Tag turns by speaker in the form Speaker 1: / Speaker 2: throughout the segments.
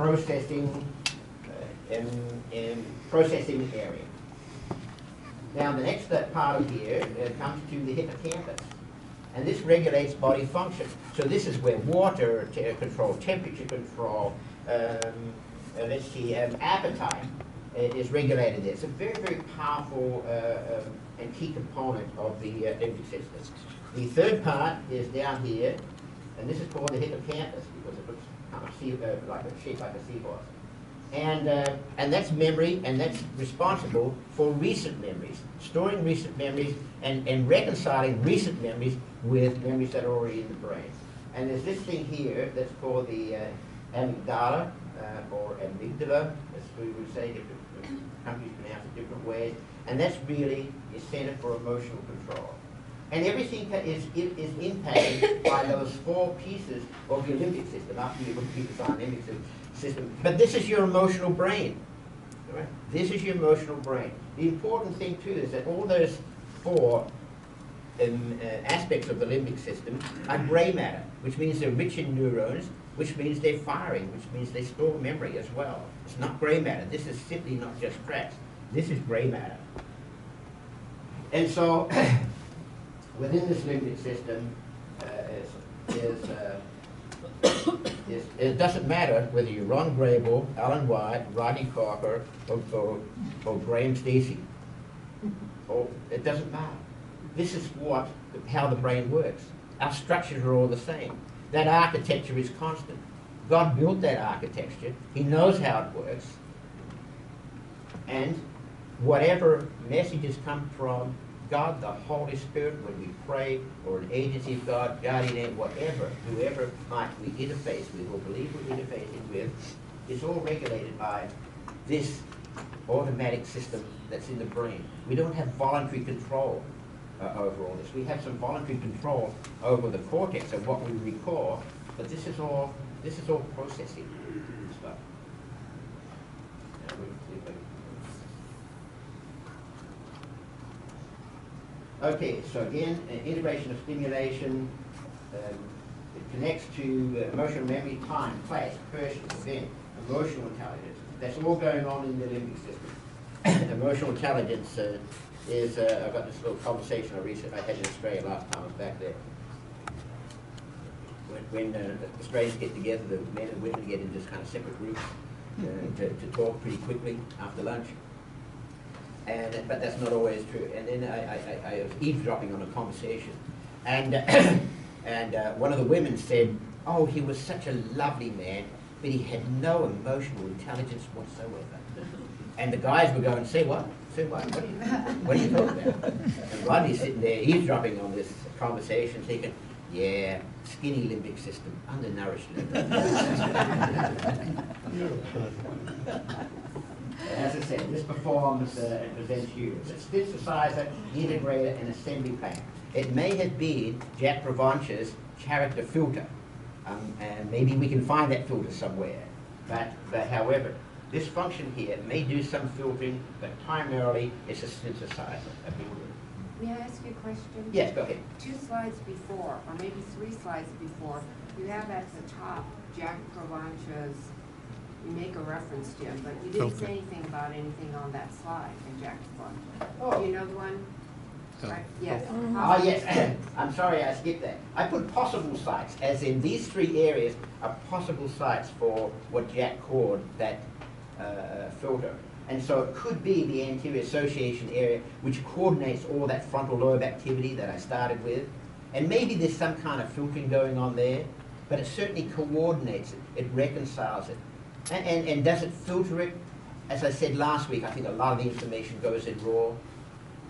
Speaker 1: processing processing area. Now the next part of here comes to the hippocampus, and this regulates body function. So this is where water control, temperature control, let's see, appetite is regulated there. It's a very, very powerful and key component of the limbic system. The third part is down here, and this is called the hippocampus because it looks kind of shaped like a seahorse. And that's memory, and that's responsible for recent memories, storing recent memories and reconciling recent memories with memories that are already in the brain. And there's this thing here that's called the amygdala, or amygdala, as we would say, different countries pronounce it different ways, and that's really is centered for emotional control. And everything is impacted by those four pieces of your limbic system, after you look at people's limbic system. But this is your emotional brain. Right? This is your emotional brain. The important thing too is that all those four aspects of the limbic system are gray matter, which means they're rich in neurons, which means they're firing, which means they store memory as well. It's not gray matter. This is simply not just tracks. This is gray matter. And so within this limbic system it doesn't matter whether you're Ron Grable, Alan White, Rodney Corker, or Graham Stacey. It doesn't matter. This is how the brain works. Our structures are all the same. That architecture is constant. God built that architecture. He knows how it works. And whatever messages come from God, the Holy Spirit, when we pray, or an agency of God, guardian angel, whatever, whoever might we interface with or believe we're interfacing with, is all regulated by this automatic system that's in the brain. We don't have voluntary control over all this. We have some voluntary control over the cortex of what we recall, but this is all processing stuff. Okay, so again, integration of stimulation, it connects to emotional memory, time, place, person, event, emotional intelligence. That's all going on in the limbic system. Emotional intelligence is, I've got this little conversation I had in Australia last time I was back there. When Australians get together, the men and women get into kind of separate groups to talk pretty quickly after lunch. But that's not always true. And then I was eavesdropping on a conversation, and one of the women said, "Oh, he was such a lovely man, but he had no emotional intelligence whatsoever." And the guys were going, "Say what? Say what? What are you talking about?" And Rodney's sitting there eavesdropping on this conversation, thinking, "Yeah, skinny limbic system, undernourished limbic." As I said, this performs and presents you as a synthesizer, integrator, and assembly plan. It may have been Jack Provencher's character filter, and maybe we can find that filter somewhere. But however, this function here may do some filtering, but primarily it's a synthesizer, a builder.
Speaker 2: May I ask you a question?
Speaker 1: Yes, go ahead.
Speaker 2: 2 slides before, or maybe 3 slides before, you have at the top Jack Provencher's. You make a reference to him, but you didn't say anything about anything on that slide in Jack Provencher.
Speaker 1: Oh.
Speaker 2: Do you know the one? Right? Yes.
Speaker 1: Ah, yes. I'm sorry I skipped that. I put possible sites, as in these 3 areas are possible sites for what Jack called that filter. And so it could be the anterior association area, which coordinates all that frontal lobe activity that I started with. And maybe there's some kind of filtering going on there, but it certainly coordinates it. It reconciles it. And does it filter it? As I said last week, I think a lot of the information goes in raw,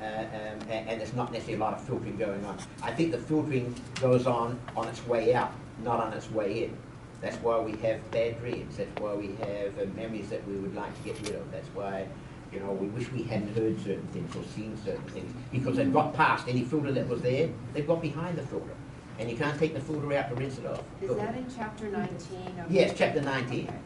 Speaker 1: and there's not necessarily a lot of filtering going on. I think the filtering goes on its way out, not on its way in. That's why we have bad dreams. That's why we have memories that we would like to get rid of. That's why, you know, we wish we hadn't heard certain things or seen certain things, because they've got past any filter that was there. They've got behind the filter, and you can't take the filter out to rinse it off.
Speaker 2: Is that in chapter 19?
Speaker 1: Yes, chapter 19.
Speaker 2: Okay.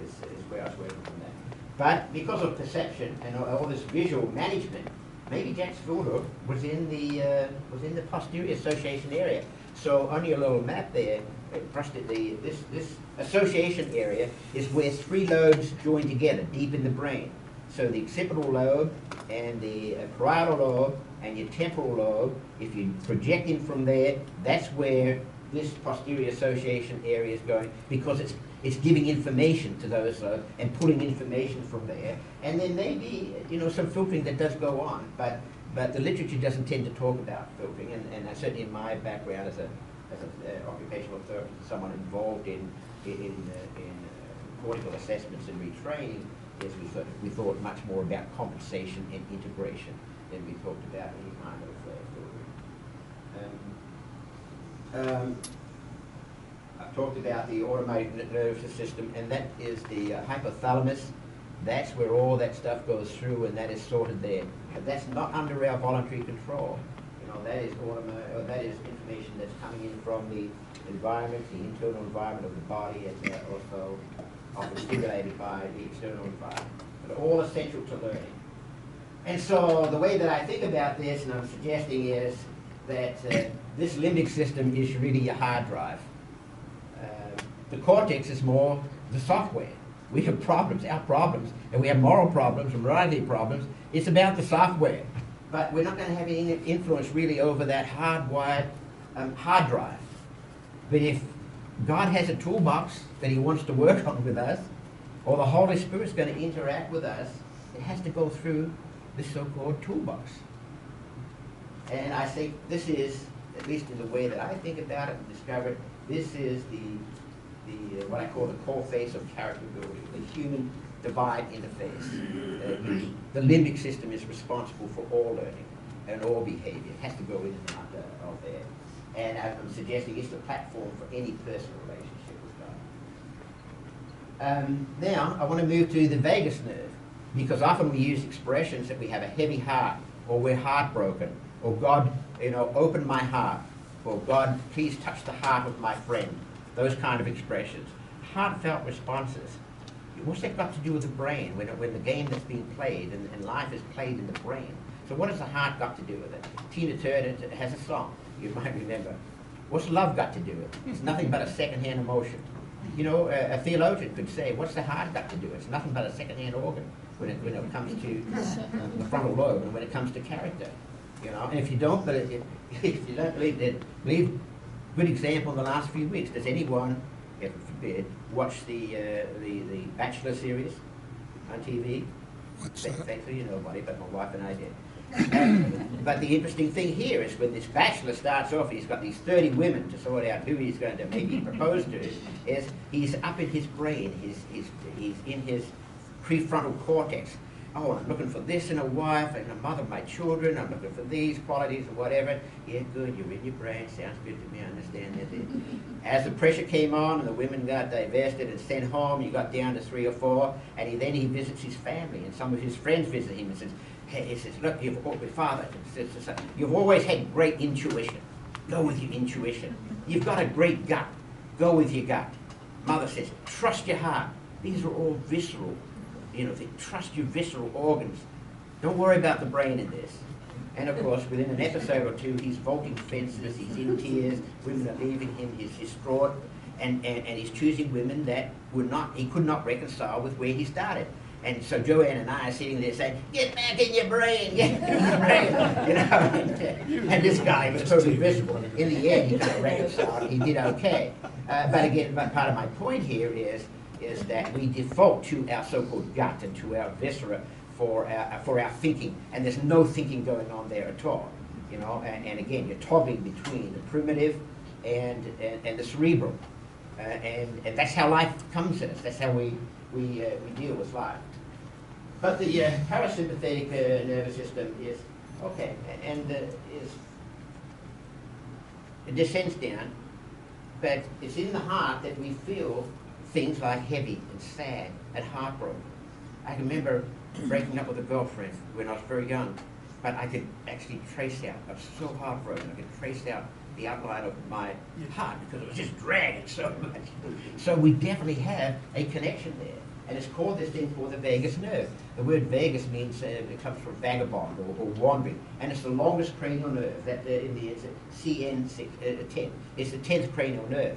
Speaker 1: Is where I was working from that. But because of perception and all this visual management, maybe Jack's filter was in the posterior association area. So only a little map there this association area is where three lobes join together deep in the brain. So the occipital lobe and the parietal lobe and your temporal lobe, if you project in from there, that's where this posterior association area is going, because it's giving information to those lobes and pulling information from there. And there may be, you know, some filtering that does go on, but the literature doesn't tend to talk about filtering, and certainly in my background as an occupational therapist, someone involved in cortical assessments and retraining, is we thought much more about compensation and integration than we talked about any kind of filtering. I've talked about the automated nervous system, and that is the hypothalamus. That's where all that stuff goes through, and that is sorted there. But that's not under our voluntary control. You know, that is information that's coming in from the environment, the internal environment of the body, and also often stimulated by the external environment. But all essential to learning. And so the way that I think about this, and I'm suggesting, is that this limbic system is really your hard drive. The cortex is more the software. We have problems, our problems, and we have moral problems, a variety of problems. It's about the software. But we're not going to have any influence really over that hardwired hard drive. But if God has a toolbox that he wants to work on with us, or the Holy Spirit's going to interact with us, it has to go through this so-called toolbox. And I think this is, at least in the way that I think about it and discover it, this is the what I call the core face of character building, the human divide interface. The limbic system is responsible for all learning and all behavior. It has to go in and out of there. And I'm suggesting it's the platform for any personal relationship with God. Now, I want to move to the vagus nerve, because often we use expressions that we have a heavy heart, or we're heartbroken, or God, you know, open my heart, or God, please touch the heart of my friend. Those kind of expressions. Heartfelt responses. What's that got to do with the brain when the game that's being played and life is played in the brain? So what has the heart got to do with it? Tina Turner has a song, you might remember. What's love got to do with it? It's nothing but a second-hand emotion. You know, a theologian could say, what's the heart got to do with it? It's nothing but a second-hand organ when it comes to the frontal lobe and when it comes to character. You know, and if you don't believe good example in the last few weeks. Does anyone, heaven forbid, watch the Bachelor series on TV? Thankfully, nobody, but my wife and I did. But the interesting thing here is when this bachelor starts off, he's got these 30 women to sort out who he's going to maybe propose to, is he's up in his brain, he's in his prefrontal cortex. Oh, I'm looking for this in a wife and a mother of my children. I'm looking for these qualities or whatever. Yeah, good, you're in your brain. Sounds good to me. I understand that. As the pressure came on and the women got divested and sent home, you got down to 3 or 4, and then he visits his family, and some of his friends visit him and says, hey, he says, look, you've always had great intuition. Go with your intuition. You've got a great gut. Go with your gut. Mother says, trust your heart. These are all visceral. You know, trust your visceral organs. Don't worry about the brain in this. And of course, within an episode or two, he's vaulting fences, he's in tears, women are leaving him, he's distraught, and he's choosing women that he could not reconcile with where he started. And so Joanne and I are sitting there saying, get back in your brain, get back in your brain, you know. And this guy was totally miserable. In the end, he got reconciled, he did okay. But again, part of my point here is that we default to our so-called gut and to our viscera for our thinking, and there's no thinking going on there at all, you know. And again, you're toggling between the primitive and the cerebral, and that's how life comes at us. That's how we deal with life. But the parasympathetic nervous system is okay, and it descends down, but it's in the heart that we feel things like heavy and sad and heartbroken. I can remember breaking up with a girlfriend when I was very young, but I could actually trace out, I was so heartbroken, I could trace out the outline of my heart because it was just dragging so much. So we definitely have a connection there. And it's called this thing called the vagus nerve. The word vagus means, it comes from vagabond or wandering. And it's the longest cranial nerve, that in the CN10. It's the 10th cranial nerve.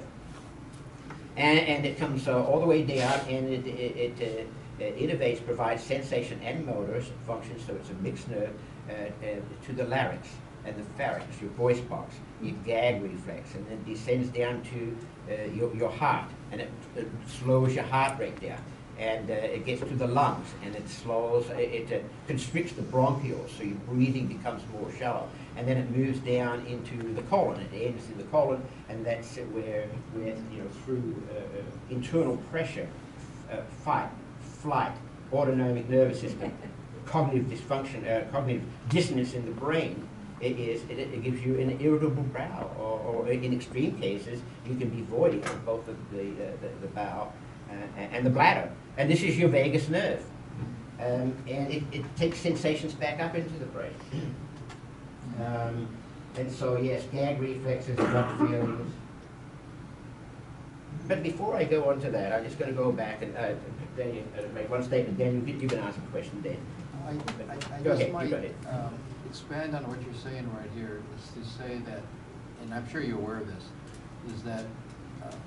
Speaker 1: And it comes all the way down, and it innervates, provides sensation and motor functions, so it's a mixed nerve to the larynx and the pharynx, your voice box, your gag reflex, and then descends down to your heart, and it slows your heart rate down. And it gets to the lungs, and it slows, it constricts the bronchioles, so your breathing becomes more shallow. And then it moves down into the colon. It ends in the colon, and that's where through internal pressure, fight, flight, autonomic nervous system, cognitive dysfunction, cognitive dissonance in the brain, it gives you an irritable bowel, or in extreme cases, you can be voiding of both the bowel and the bladder. And this is your vagus nerve. And it takes sensations back up into the brain. And so, yes, gag reflexes, gut feelings. But before I go on to that, I'm just going to go back and Daniel, make one statement. Daniel, you can ask a question, Dan.
Speaker 3: I
Speaker 1: Go
Speaker 3: just
Speaker 1: ahead,
Speaker 3: might
Speaker 1: you go ahead.
Speaker 3: expand on what you're saying right here, is to say that, and I'm sure you're aware of this, is that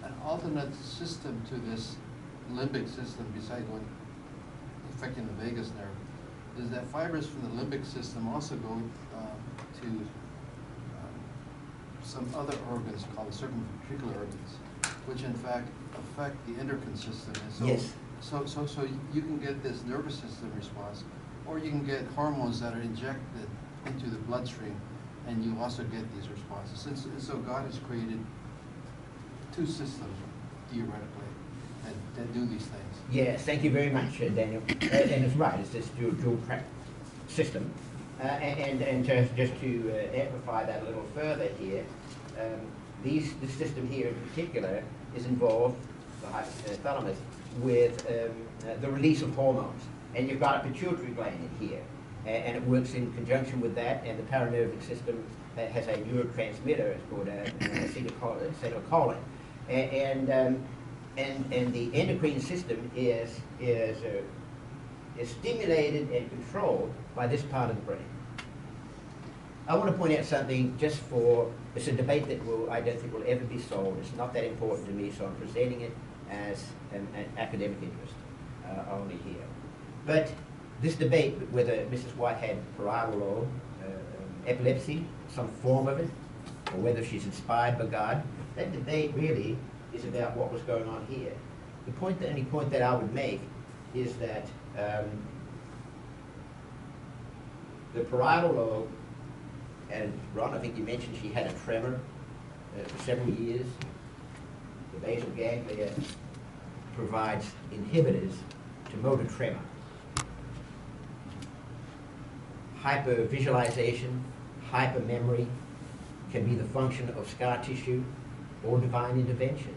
Speaker 3: an alternate system to this limbic system, besides one affecting the vagus nerve, is that fibers from the limbic system also go to some other organs called the circumventricular organs, which in fact affect the endocrine system. And so,
Speaker 1: Yes.
Speaker 3: So you can get this nervous system response, or you can get hormones that are injected into the bloodstream, and you also get these responses. And so God has created two systems, theoretically, that do these things.
Speaker 1: Yes, thank you very much, Daniel. And it's right, it's this dual track system. And just to amplify that a little further here, this system here in particular is involved, the hypothalamus, with the release of hormones. And you've got a pituitary gland in here, and it works in conjunction with that, and the paranervic system has a neurotransmitter, it's called acetylcholine. And the endocrine system is stimulated and controlled by this part of the brain. I want to point out something just for, it's a debate that I don't think will ever be solved. It's not that important to me, so I'm presenting it as an academic interest only here. But this debate, whether Mrs. White had parietal lobe, epilepsy, some form of it, or whether she's inspired by God, that debate really is about what was going on here. The only point that I would make is that the parietal lobe, and Ron, I think you mentioned she had a tremor for several years. The basal ganglia provides inhibitors to motor tremor. Hypervisualization, hypermemory can be the function of scar tissue or divine intervention.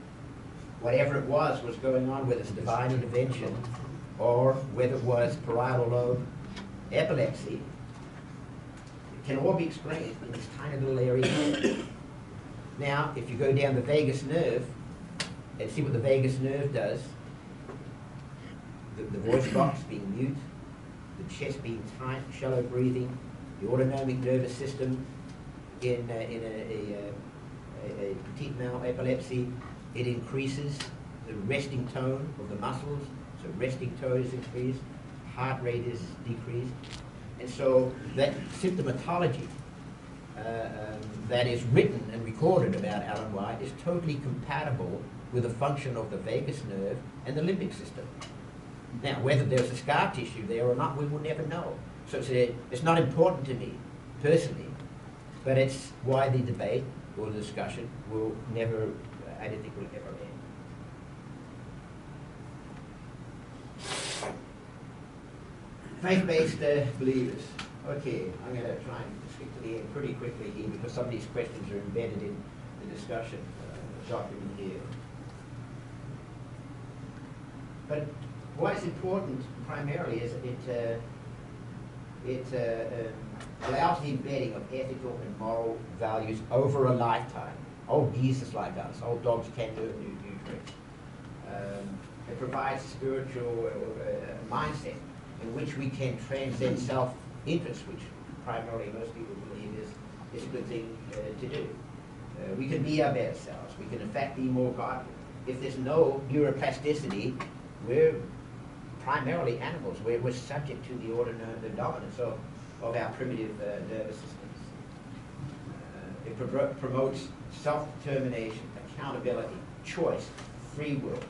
Speaker 1: Whatever it was going on, whether it's divine intervention or whether it was parietal lobe epilepsy, it can all be explained in this tiny little area. Now, if you go down the vagus nerve and see what the vagus nerve does, the voice box being mute, the chest being tight, shallow breathing, the autonomic nervous system in a petite mal epilepsy, it increases the resting tone of the muscles, so resting tone is increased, heart rate is decreased, and so that symptomatology that is written and recorded about Alan White is totally compatible with the function of the vagus nerve and the limbic system. Now, whether there's a scar tissue there or not, we will never know. So it's not important to me, personally, but it's why the debate or the discussion will never, I don't think will ever end. Faith-based believers. Okay, I'm going to try and stick to the end pretty quickly here because some of these questions are embedded in the discussion document here. But why it's important primarily is it allows the embedding of ethical and moral values over a lifetime. Old geese is like us. Old dogs can learn new tricks. It provides a spiritual mindset in which we can transcend self-interest, which primarily most people believe is a good thing to do. We can be our better selves. We can in fact be more godly. if there's no neuroplasticity, we're primarily animals. We're subject to the dominance of our primitive nervous systems. It promotes self-determination, accountability, choice, free will,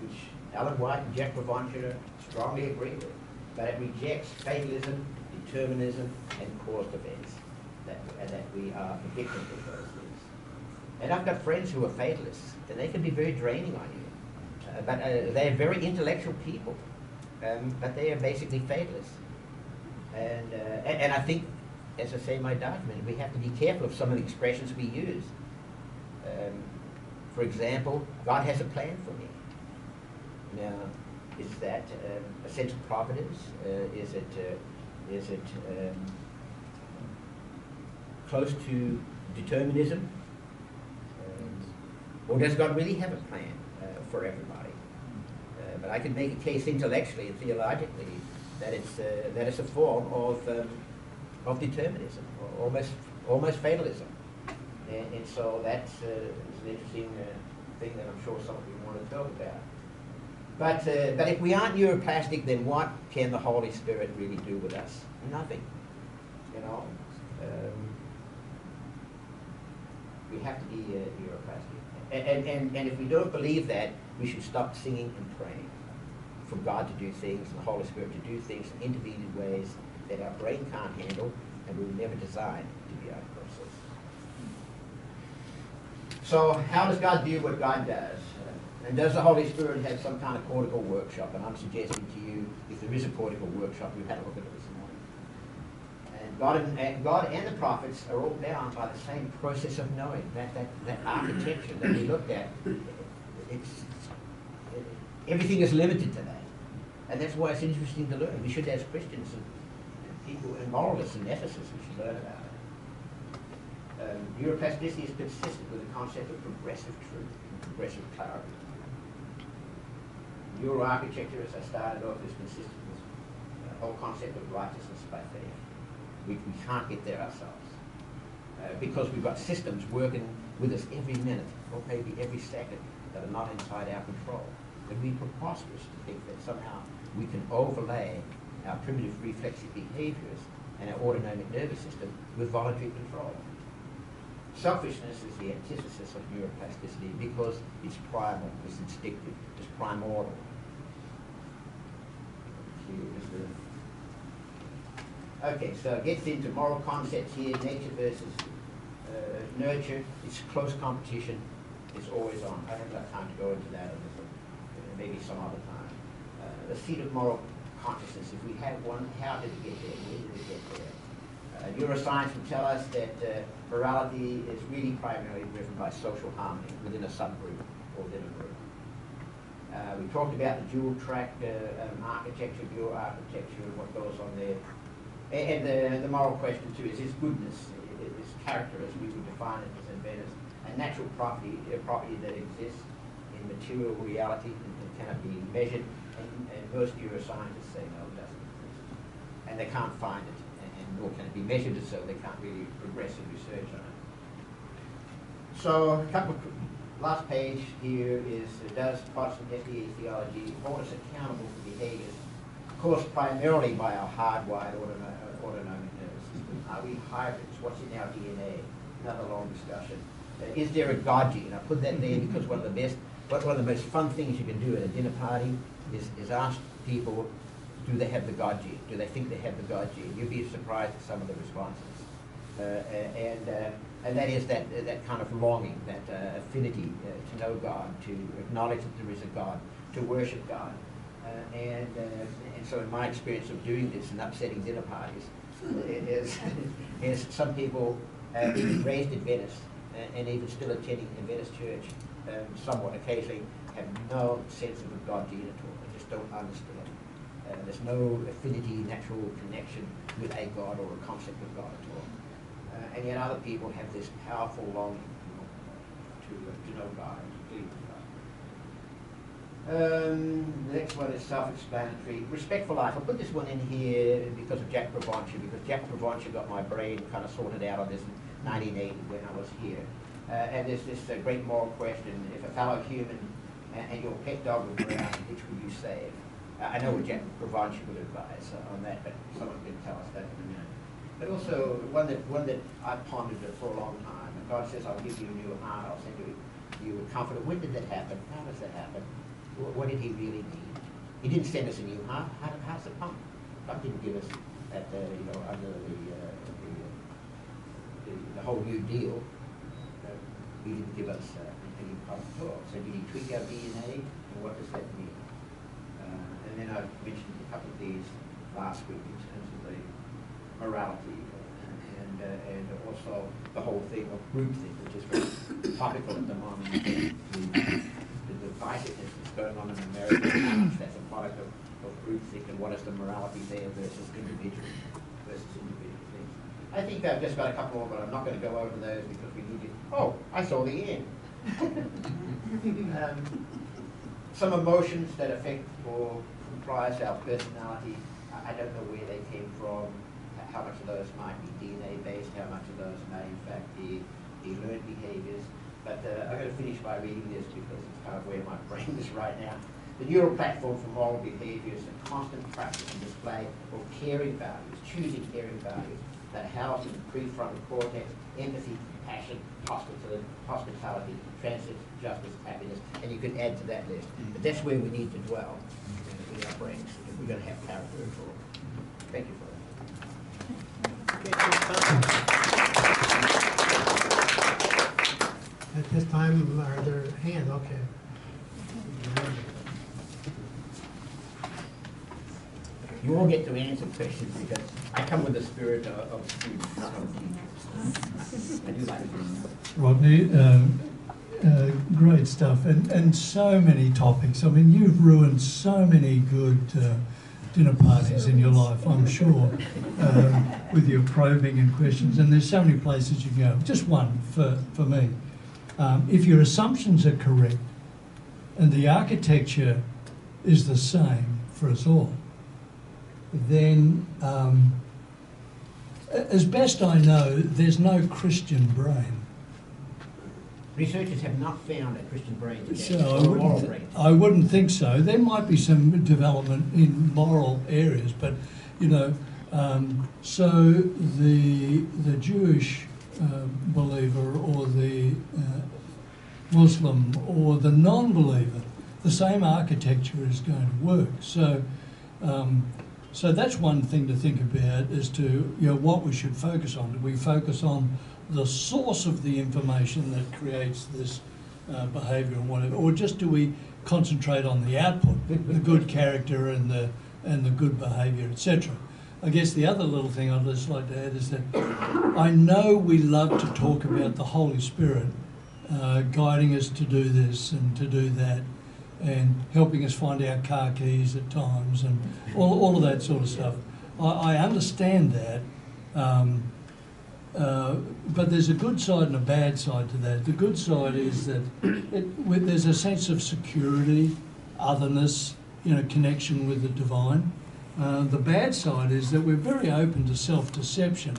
Speaker 1: which Alan White and Jack Provencher strongly agree with. But it rejects fatalism, determinism, and caused events, that we are the victims of those things. And I've got friends who are fatalists, and they can be very draining on you. But they're very intellectual people, but they are basically fatalists. And I think, as I say in my document, we have to be careful of some of the expressions we use. For example, God has a plan for me. Now, is that a sense of providence? Is it close to determinism? Or does God really have a plan for everybody? But I can make a case intellectually and theologically that it's a form of determinism, or almost fatalism. And so that's an interesting thing that I'm sure some of you want to talk about. But if we aren't neuroplastic, then what can the Holy Spirit really do with us? Nothing. You know, we have to be neuroplastic. And if we don't believe that, we should stop singing and praying for God to do things and the Holy Spirit to do things and intervene in ways that our brain can't handle and we were never designed to be able to process. So how does God do what God does? And does the Holy Spirit have some kind of cortical workshop? And I'm suggesting to you, if there is a cortical workshop, we've had a look at it this morning. And God and the prophets are all bound by the same process of knowing. That architecture that we looked at, everything is limited to that. And that's why it's interesting to learn. We should, as Christians and people and moralists and ethicists, we should learn about it. Neuroplasticity is consistent with the concept of progressive truth and progressive clarity. Neuroarchitecture, as I started off, is consistent with the whole concept of righteousness by faith. We can't get there ourselves because we've got systems working with us every minute or maybe every second that are not inside our control. It would be preposterous to think that somehow we can overlay our primitive reflexive behaviors and our autonomic nervous system with voluntary control. Selfishness is the antithesis of neuroplasticity because it's primal, it's instinctive, it's primordial. Okay, so it gets into moral concepts here, nature versus nurture. It's close competition. It's always on. I haven't got time to go into that, maybe some other time. The seat of moral consciousness, if we have one, how did it get there? Where did it get there? Neuroscience will tell us that morality is really primarily driven by social harmony within a subgroup or within a group. We talked about the dual track architecture, dual architecture, and what goes on there. And the moral question too is goodness, is character as we would define it as inventors, a natural property, a property that exists in material reality and cannot be measured, and most neuroscientists say no, it doesn't exist. And they can't find it, and nor can it be measured, so they can't really progress in research on it. So a couple of, last page here is, does Protestant FDA theology hold us accountable for behaviors caused primarily by our hardwired autonomic nervous system? Are we hybrids? What's in our DNA? Another long discussion. Is there a God gene? I put that there because one of the most fun things you can do at a dinner party is ask people, do they have the God gene? Do they think they have the God gene? You'd be surprised at some of the responses. And that is that kind of longing, that affinity to know God, to acknowledge that there is a God, to worship God. And so in my experience of doing this and upsetting dinner parties, is some people even raised Adventists and even still attending Adventist church somewhat occasionally have no sense of a God gene at all. They just don't understand. There's no affinity, natural connection with a God or a concept of God at all. And yet other people have this powerful longing to know God and to believe in God. The next one is self-explanatory. Respect for life. I put this one in here because of Jack Provencher, because Jack Provencher got my brain kind of sorted out on this in 1980 when I was here. And there's this great moral question. If a fellow human and your pet dog was around, which would you save? I know what Jack Provencher would advise on that, but someone can tell us that in a minute. But also, one that I pondered it for a long time. And God says, I'll give you a new heart, I'll send you a comforter. When did that happen? How does that happen? What did he really mean? He didn't send us a new heart. How's the pump? God didn't give us that, under the whole New Deal. He didn't give us a new pump at all. So did he tweak our DNA? And what does that mean? And then I mentioned a couple of these last week in terms of the morality and also the whole thing of groupthink, which is very topical at the moment. The divisiveness that's going on in America, that's a product of groupthink, and what is the morality there versus individual things. I think I've just got a couple more, but I'm not going to go over those because we need to. Oh, I saw the end. Some emotions that affect or comprise our personality. I don't know where they came from, how much of those might be DNA based, how much of those may in fact be learned behaviors. But I'm going to finish by reading this because it's kind of where my brain is right now. The neural platform for moral behaviors and constant practice and display of caring values, choosing caring values that are housed in the prefrontal cortex, empathy, compassion, hospitality, transit, justice, happiness, and you can add to that list. But that's where we need to dwell in our brains if we're going to have character at all. Thank you for that.
Speaker 4: At this time, are there hands? Okay.
Speaker 1: You all get to answer questions because I come with the spirit of students, not of teachers. I do like to do.
Speaker 5: Rodney, great stuff, and so many topics. I mean, you've ruined so many good dinner parties in your life, I'm sure, with your probing and questions. And there's so many places you can go. Just one for me. If your assumptions are correct and the architecture is the same for us all, then, as best I know, there's no Christian brain.
Speaker 1: Researchers have not found a Christian brain today,
Speaker 5: So
Speaker 1: or a moral brain.
Speaker 5: I wouldn't think so. There might be some development in moral areas, but so the Jewish believer or the Muslim or the non-believer, the same architecture is going to work. So that's one thing to think about as to what we should focus on. Do we focus on the source of the information that creates this behaviour and whatever, or just do we concentrate on the output, the good character and the good behaviour, etc.? I guess the other little thing I'd just like to add is that I know we love to talk about the Holy Spirit guiding us to do this and to do that, and helping us find our car keys at times and all of that sort of stuff. I understand that, but there's a good side and a bad side to that. The good side is that there's a sense of security, otherness, connection with the divine. The bad side is that we're very open to self-deception,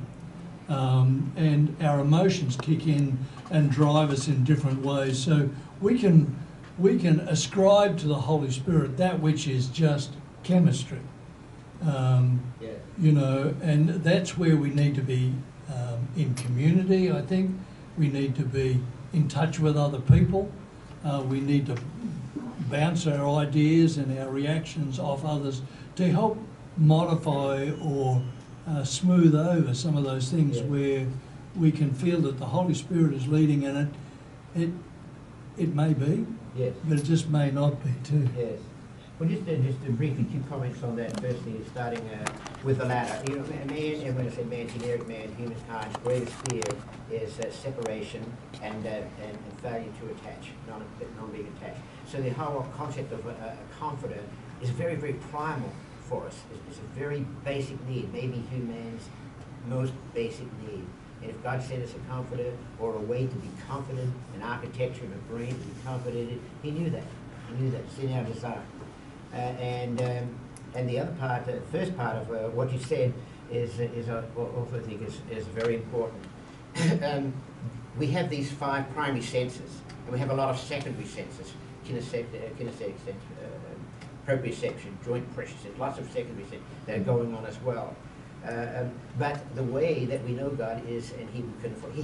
Speaker 5: and our emotions kick in and drive us in different ways. So we can ascribe to the Holy Spirit that which is just chemistry, and that's where we need to be in community. I think we need to be in touch with other people. We need to bounce our ideas and our reactions off others to help modify or smooth over some of those things where we can feel that the Holy Spirit is leading, and it may be.
Speaker 1: Yes.
Speaker 5: But it just may not be too.
Speaker 1: Yes. Well, just to briefly, 2 comments on that. Firstly, starting with the latter. Man, and when I say man, generic man, humankind's greatest fear is separation and failure to attach, non being attached. So the whole concept of a comforter is very, very primal for us. It's a very basic need, maybe human's most basic need. And if God sent us a comforter or a way to be comforted, an architecture and a brain to be comforted, He knew that. He knew that. It's in our design. And the other part, the first part of what you said is also I think is very important. We have these 5 primary senses, and we have a lot of secondary senses. proprioception, joint pressures, there's lots of secondary things that are going on as well. But the way that we know God is, and he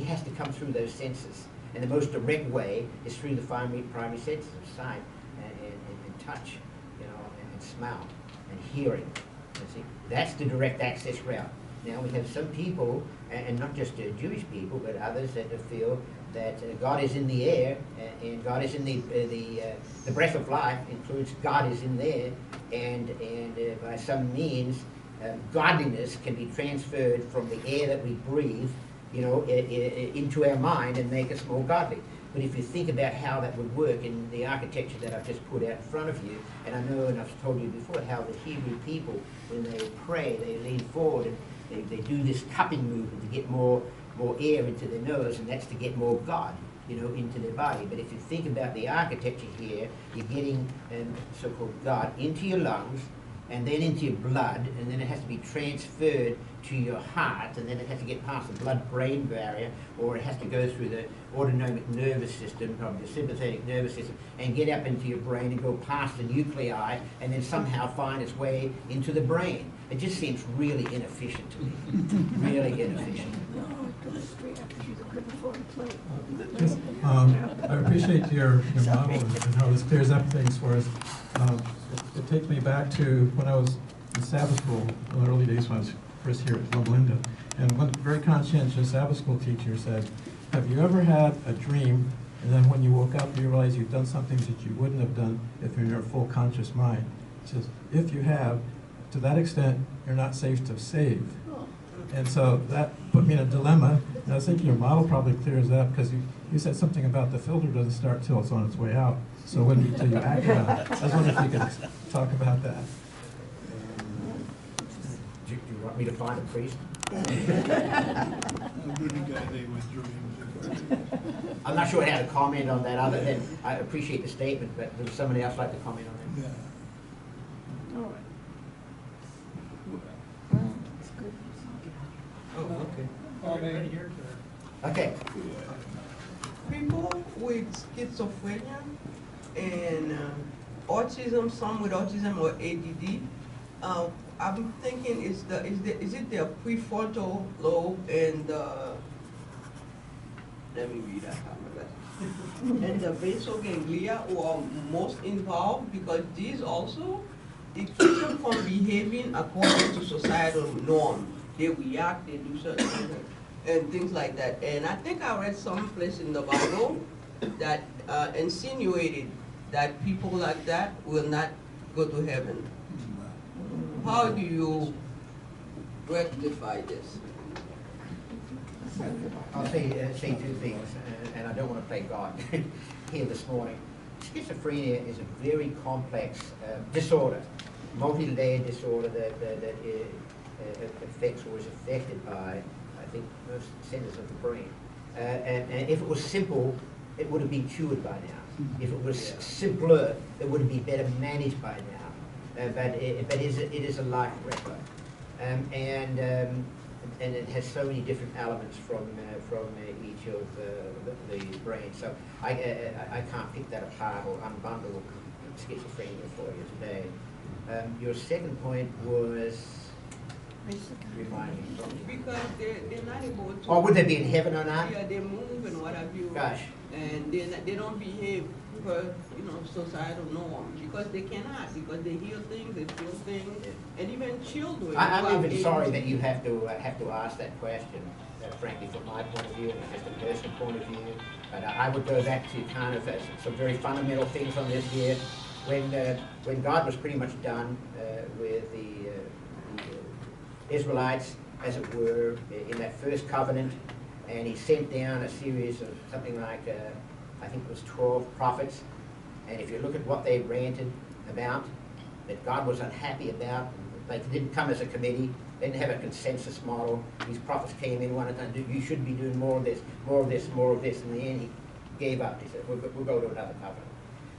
Speaker 1: has to come through those senses. And the most direct way is through the primary senses of sight and touch, you know, and smell and hearing. You see, that's the direct access route. Now we have some people, and not just Jewish people, but others that feel that God is in the air, and God is in the breath of life includes God is in there, and by some means, godliness can be transferred from the air that we breathe, you know, into our mind and make us more godly. But if you think about how that would work in the architecture that I've just put out in front of you, and I know, and I've told you before, how the Hebrew people, when they pray, they lean forward and they do this cupping movement to get more air into their nose, and that's to get more God, you know, into their body. But if you think about the architecture here, you're getting so-called God into your lungs, and then into your blood, and then it has to be transferred to your heart, and then it has to get past the blood-brain barrier, or it has to go through the autonomic nervous system, probably the sympathetic nervous system, and get up into your brain and go past the nuclei, and then somehow find its way into the brain. It just seems really inefficient to me, really inefficient.
Speaker 6: I appreciate your model and how this clears up things for us. It takes me back to when I was in Sabbath school in the early days when I was first here at Loma Linda. And one very conscientious Sabbath school teacher said, have you ever had a dream and then when you woke up you realize you've done something that you wouldn't have done if you're in your full conscious mind? He says, if you have, to that extent, you're not safe to save. And so that put me in a dilemma. And I was thinking your model probably clears that because you said something about the filter doesn't start till it's on its way out. So it wouldn't be till you act on it. I was wondering if you could talk about that.
Speaker 1: Do you want me to find a priest? I'm not sure how to comment on that other than I appreciate the statement, but does somebody else like to comment on that?
Speaker 7: Yeah. All right.
Speaker 1: Oh, okay.
Speaker 4: Right here,
Speaker 1: Okay.
Speaker 7: People with schizophrenia and autism, some with autism or ADD, I'm thinking is it their prefrontal lobe and let me read that and the basal ganglia who are most involved, because these also they keep them from behaving according to societal norm. They react, they do certain things and things like that. And I think I read someplace in the Bible that insinuated that people like that will not go to heaven. How do you rectify this?
Speaker 1: I'll say two things, and I don't want to play God here this morning. Schizophrenia is a very complex disorder, multi-layered disorder that affects or is affected by, I think, most centers of the brain. And if it was simple, it would have been cured by now. If it was simpler, it would have been better managed by now. But it is a life wrecker. And it has so many different elements from each of the brain. So I can't pick that apart or unbundle schizophrenia for you today. Your second point was, remind me.
Speaker 7: Because they're not able to.
Speaker 1: Or would they be in heaven or not?
Speaker 7: Yeah, they move and what have you.
Speaker 1: Gosh.
Speaker 7: And they don't behave per societal norm because they cannot, because they hear things, they feel things, and even children.
Speaker 1: I'm even sorry that you have to ask that question. Frankly, from my point of view, and just a personal point of view, but I would go back to kind of some very fundamental things on this here. When God was pretty much done with the Israelites, as it were, in that first covenant, and he sent down a series of something like, I think it was 12 prophets, and if you look at what they ranted about, that God was unhappy about, they didn't come as a committee, they didn't have a consensus model. These prophets came in, wanted to do, you should be doing more of this, more of this, more of this. In the end, he gave up. He said, we'll go to another covenant.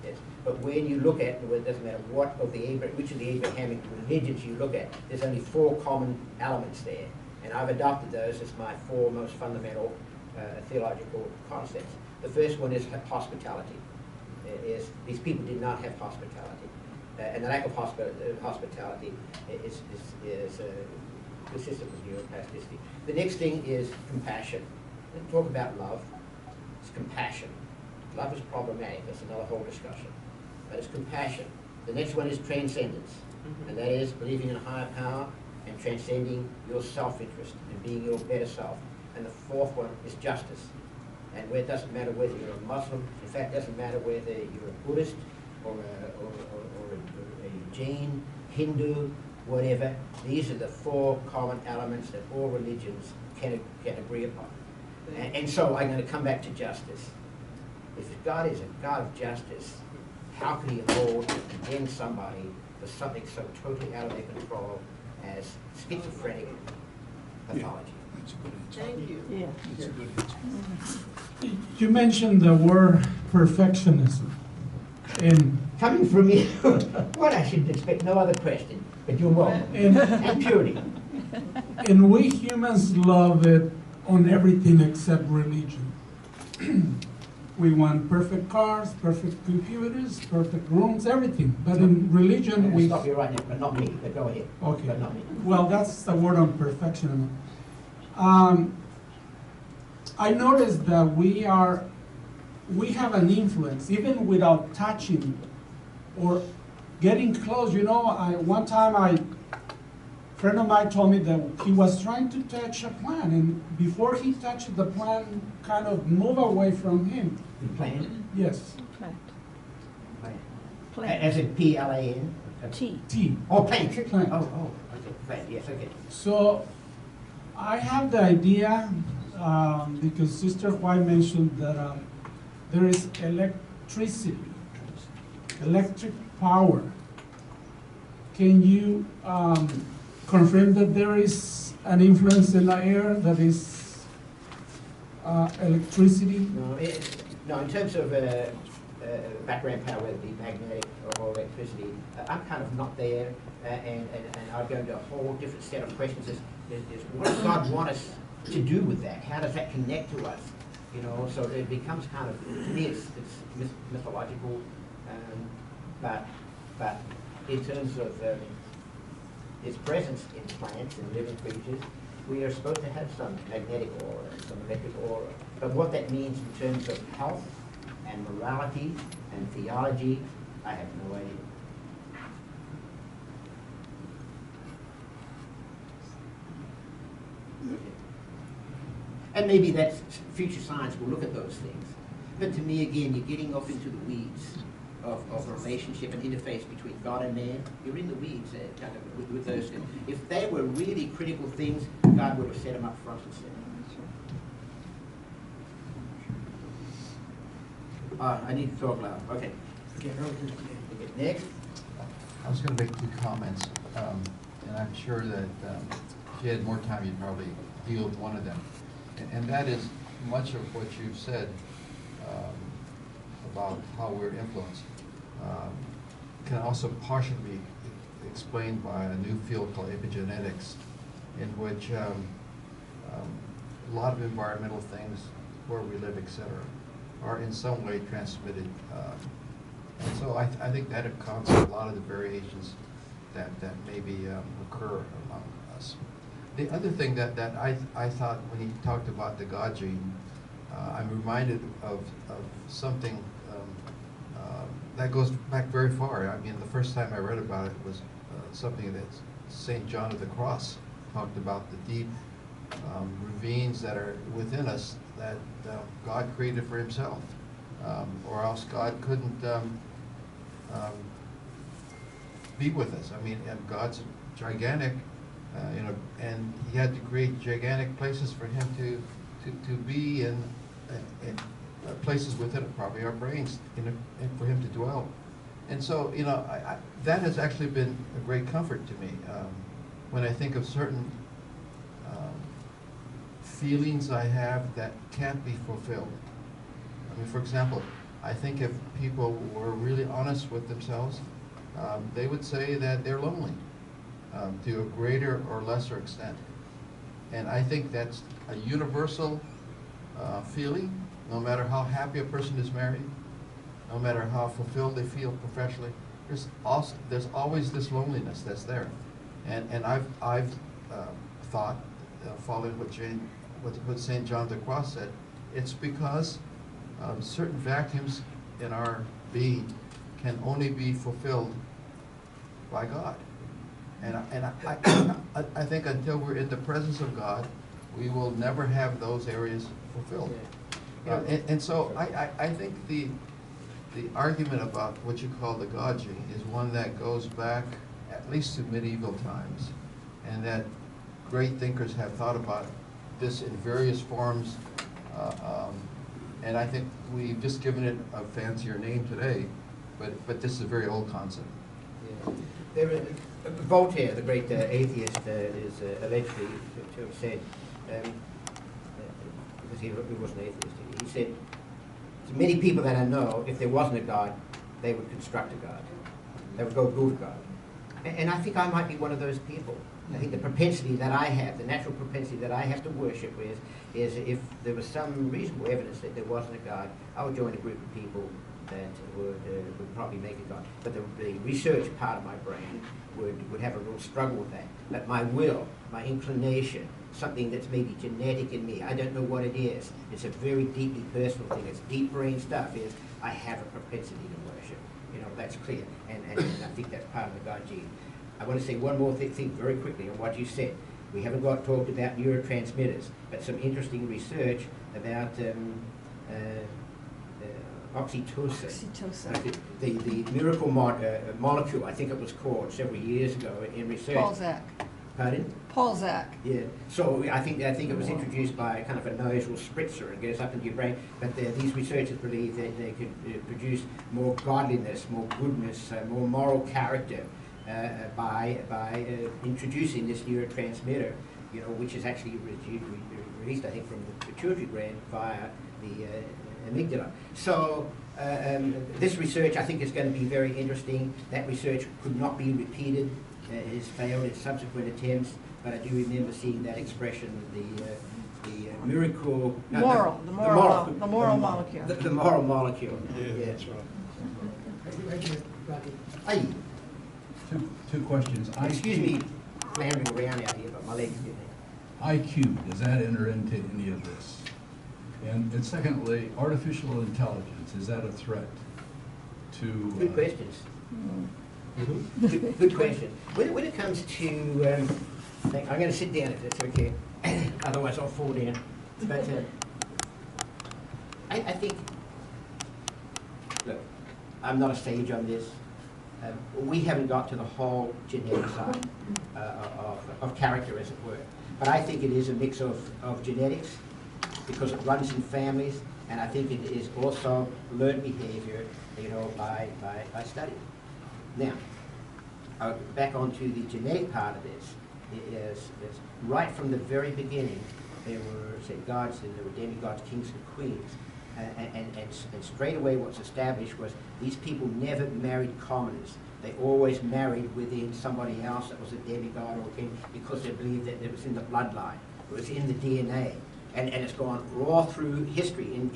Speaker 1: Yes. But when you look at, it doesn't matter which of the Abrahamic religions you look at, there's only 4 common elements there. And I've adopted those as my 4 most fundamental theological concepts. The first one is hospitality. is these people did not have hospitality. And the lack of hospitality is consistent with neuroplasticity. The next thing is compassion. Let's talk about love. It's compassion. Love is problematic. That's another whole discussion. But it's compassion. The next one is transcendence. And that is believing in a higher power and transcending your self-interest and being your better self. And the fourth one is justice. And where it doesn't matter whether you're a Muslim, in fact, it doesn't matter whether you're a Buddhist or a Jain, Hindu, whatever. These are the four common elements that all religions can agree upon. And so I'm going to come back to justice. If God is a God of justice, how can he hold and condemn somebody for something so totally out of their control as schizophrenic pathology?
Speaker 5: That's a good answer.
Speaker 7: Thank you.
Speaker 8: Yeah.
Speaker 5: That's a good answer.
Speaker 4: You mentioned the word perfectionism. And
Speaker 1: Coming from you, well, I should expect no other question, but you're welcome. And purity.
Speaker 4: and we humans love it on everything except religion. We want perfect cars, perfect computers, perfect rooms, everything. But in religion, we...
Speaker 1: Stop you right now, but not me, but go ahead.
Speaker 4: Okay.
Speaker 1: But not me.
Speaker 4: Well, that's the word on perfectionism. I noticed that we have an influence, even without touching or getting close. You know, one time a friend of mine told me that he was trying to touch a plant, and before he touched the plant, kind of move away from him.
Speaker 1: The plan?
Speaker 4: Yes,
Speaker 8: Plant.
Speaker 1: Plan. As in P-L-A-N?
Speaker 8: T.
Speaker 4: T.
Speaker 1: Oh, plant.
Speaker 4: Plant.
Speaker 1: Oh, okay, plant, yes, okay.
Speaker 4: So I have the idea, because Sister White mentioned that there is electricity, electric power. Can you confirm that there is an influence in the air that is electricity?
Speaker 1: No, in terms of background power, whether it be magnetic or electricity, I'm kind of not there, and I'll go into a whole different set of questions. Is what does God want us to do with that? How does that connect to us? You know, so it becomes kind of, to me, it's mythological, but in terms of its presence in plants and living creatures, we are supposed to have some magnetic aura, some electric aura. But what that means in terms of health and morality and theology, I have no idea. And maybe that future science will look at those things. But to me, again, you're getting off into the weeds of a relationship and interface between God and man. You're in the weeds kind of with those things. If they were really critical things, God would have set them up front and center. I need to talk loud. Okay. Okay, next.
Speaker 3: I was going to make two comments, and I'm sure that if you had more time, you'd probably deal with one of them. And that is much of what you've said about how we're influenced can also partially be explained by a new field called epigenetics, in which a lot of environmental things, where we live, etc., are in some way transmitted. And so I think that accounts for a lot of the variations that maybe occur among us. The other thing that I thought when he talked about the God gene, I'm reminded of something that goes back very far. I mean, the first time I read about it was something that St. John of the Cross talked about, the deep ravines that are within us that God created for himself, or else God couldn't be with us. I mean, and God's gigantic, you know, and he had to create gigantic places for him to be in places within it, probably our brains, and for him to dwell. And so, you know, that has actually been a great comfort to me when I think of certain feelings I have that can't be fulfilled. I mean, for example, I think if people were really honest with themselves, they would say that they're lonely to a greater or lesser extent. And I think that's a universal feeling, no matter how happy a person is married, no no matter how fulfilled they feel professionally, there's always this loneliness that's there. And I've thought, following what St. John de Croix said, it's because certain vacuums in our being can only be fulfilled by God. And I think until we're in the presence of God, we will never have those areas fulfilled. And so I think the argument about what you call the God gene is one that goes back at least to medieval times, and that great thinkers have thought about this in various forms, and I think we've just given it a fancier name today, but this is a very old concept.
Speaker 1: Yeah. Voltaire, the great atheist, is allegedly to have said, because he wasn't an atheist, he said, to many people that I know, if there wasn't a God, they would construct a God. They would go build a God. And I think I might be one of those people. I think the propensity that I have, the natural propensity that I have to worship with, is if there was some reasonable evidence that there wasn't a God, I would join a group of people that would probably make a God. But the research part of my brain would have a real struggle with that. But my will, my inclination, something that's maybe genetic in me, I don't know what it is. It's a very deeply personal thing. It's deep brain stuff. Is I have a propensity to worship. You know, that's clear. And I think that's part of the God gene. I want to say one more thing very quickly on what you said. We haven't talked about neurotransmitters, but some interesting research about oxytocin.
Speaker 8: Oxytocin.
Speaker 1: The miracle molecule, I think it was called several years ago in research.
Speaker 8: Prozac.
Speaker 1: Pardon?
Speaker 8: Prozac.
Speaker 1: Yeah. So I think it was introduced by kind of a nasal spritzer and goes up into your brain. But these researchers believe that they could produce more godliness, more goodness, more moral character by introducing this neurotransmitter, you know, which is actually released, I think, from the pituitary gland via the amygdala. So this research, I think, is going to be very interesting. That research could not be repeated. It has failed in subsequent attempts, but I do remember seeing that expression, the miracle...
Speaker 8: The moral molecule.
Speaker 1: The moral molecule.
Speaker 9: Yeah, that's right.
Speaker 10: Thank you, Rodney.
Speaker 1: Aye.
Speaker 9: Two questions.
Speaker 1: Excuse me, clambering around out here, but my legs get me.
Speaker 9: IQ, does that enter into any of this? And secondly, artificial intelligence, is that a threat to...
Speaker 1: Good questions. Good question. When it comes to... I'm going to sit down if that's okay. Otherwise I'll fall down. But I think... Look, I'm not a sage on this. We haven't got to the whole genetic side of character, as it were. But I think it is a mix of genetics, because it runs in families, and I think it is also learned behavior, you know, by study. Now, back onto the genetic part of this, is right from the very beginning, there were, say, gods, and there were demigods, kings and queens. And straight away what's established was these people never married commoners. They always married within somebody else that was a demigod or king, because they believed that it was in the bloodline, it was in the DNA. And it's gone all through history in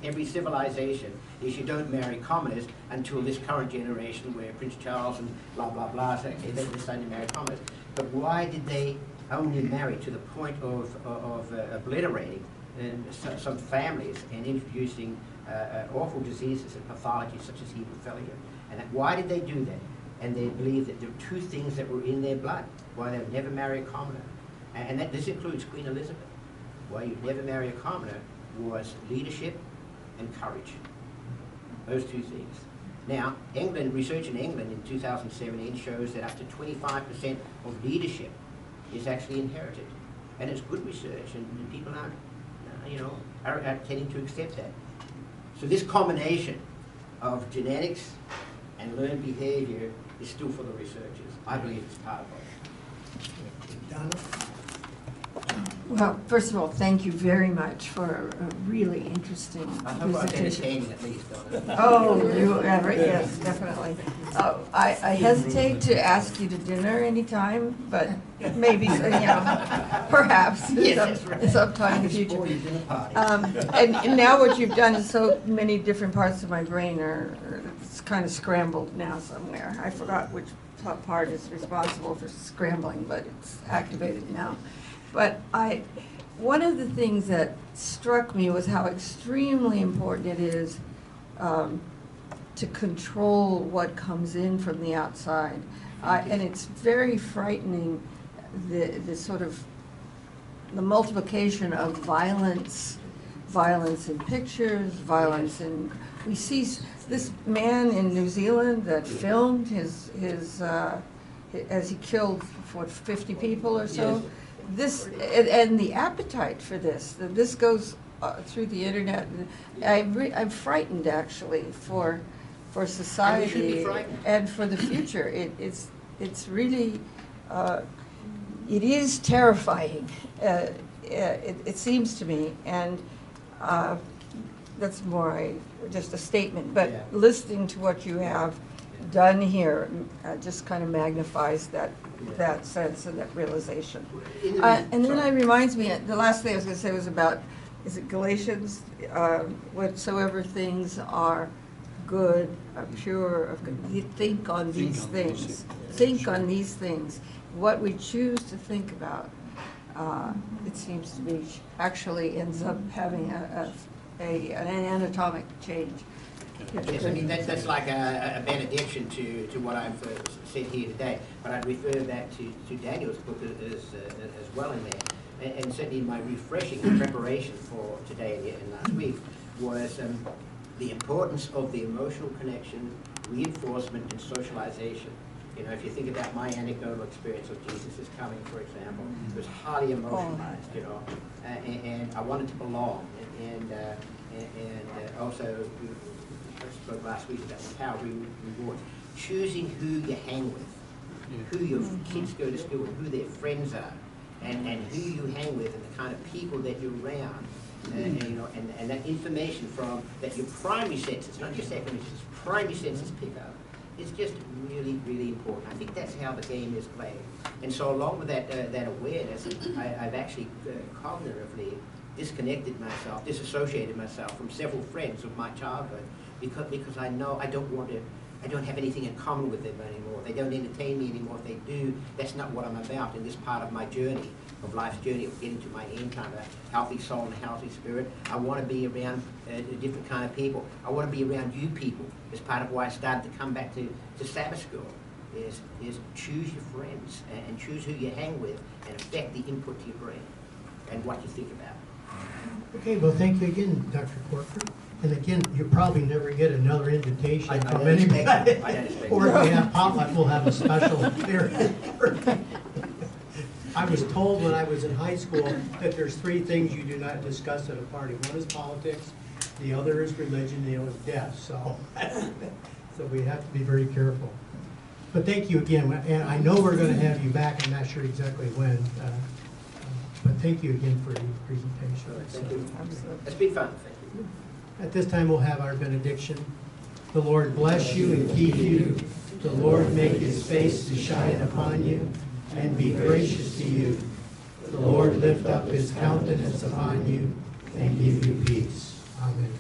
Speaker 1: every civilization, is you don't marry commoners until this current generation where Prince Charles and blah, blah, blah, say, okay, they're deciding to marry commoners. But why did they only marry to the point of obliterating some families and introducing awful diseases and pathologies such as hemophilia? And why did they do that? And they believed that there were two things that were in their blood, why they would never marry a commoner. And this includes Queen Elizabeth. Why you'd never marry a commoner was leadership and courage. Those two things. Now, research in England in 2017 shows that up to 25% of leadership is actually inherited. And it's good research, and people aren't, are tending to accept that. So this combination of genetics and learned behavior is still for the researchers. I believe it's part of it.
Speaker 10: Donna?
Speaker 8: Well, first of all, thank you very much for a really interesting
Speaker 1: I hope I was
Speaker 8: presentation.
Speaker 1: entertaining at least.
Speaker 8: Oh, yes, definitely. I hesitate to ask you to dinner anytime, but maybe, perhaps
Speaker 1: Yes, that's right.
Speaker 8: sometime in the future.
Speaker 1: Before you dinner party.
Speaker 8: And now what you've done is so many different parts of my brain it's kind of scrambled now somewhere. I forgot which part is responsible for scrambling, but it's activated now. But one of the things that struck me was how extremely important it is to control what comes in from the outside. And it's very frightening, the sort of the multiplication of violence in pictures, violence in, we see this man in New Zealand that filmed his as he killed, 50 people or so.
Speaker 1: Yes.
Speaker 8: And the appetite for this goes through the internet. I'm frightened actually for society
Speaker 1: And we should be frightened.
Speaker 8: and for the future. It's really it is terrifying. It seems to me, and that's more just a statement. But
Speaker 1: Yeah.
Speaker 8: listening to what you have done here just kind of magnifies that sense and that realization. And then it reminds me, the last thing I was going to say was about, is it Galatians? Whatsoever things are good, are pure, of good, you think on these things. Think on these things. What we choose to think about, it seems to be, actually ends up having an anatomic change.
Speaker 1: Yes, I mean, that's like a benediction to what I've said here today, but I'd refer that to Daniel's book as well in there. And certainly my refreshing preparation for today and last week was the importance of the emotional connection, reinforcement, and socialization. You know, if you think about my anecdotal experience of Jesus' coming, for example, it was highly emotionalized, you know, and I wanted to belong, and also, I spoke last week about how we reward choosing who you hang with, who your kids go to school with, who their friends are, and who you hang with, and the kind of people that you're around, and you know, and that information from that your primary senses, not your secondary senses, primary senses pick up, is just really, really important. I think that's how the game is played. And so, along with that awareness, I've actually cognitively disconnected myself, disassociated myself from several friends of my childhood, because I know I don't have anything in common with them anymore. They don't entertain me anymore. If they do, that's not what I'm about in this part of my journey, of life's journey, of getting to my end time, a healthy soul and a healthy spirit. I want to be around a different kind of people. I want to be around you people. As part of why I started to come back to Sabbath school, is choose your friends and choose who you hang with, and affect the input to your brain and what you think about.
Speaker 10: Okay, well, thank you again, Dr. Corker. And again, you probably never get another invitation
Speaker 1: I
Speaker 10: from
Speaker 1: don't
Speaker 10: anybody.
Speaker 1: expect it. I don't expect
Speaker 10: Or
Speaker 1: it.
Speaker 10: if we have potluck, we'll have a special period. I was told when I was in high school that there's 3 things you do not discuss at a party. One is politics, the other is religion, the other is death. So, so we have to be very careful. But thank you again, and I know we're going to have you back. I'm not sure exactly when. But thank you again for your presentation.
Speaker 1: Thank you.
Speaker 8: Absolutely.
Speaker 1: It's been fun. Thank you.
Speaker 10: At this time, we'll have our benediction. The Lord bless you and keep you. The Lord make his face to shine upon you and be gracious to you. The Lord lift up his countenance upon you and give you peace. Amen.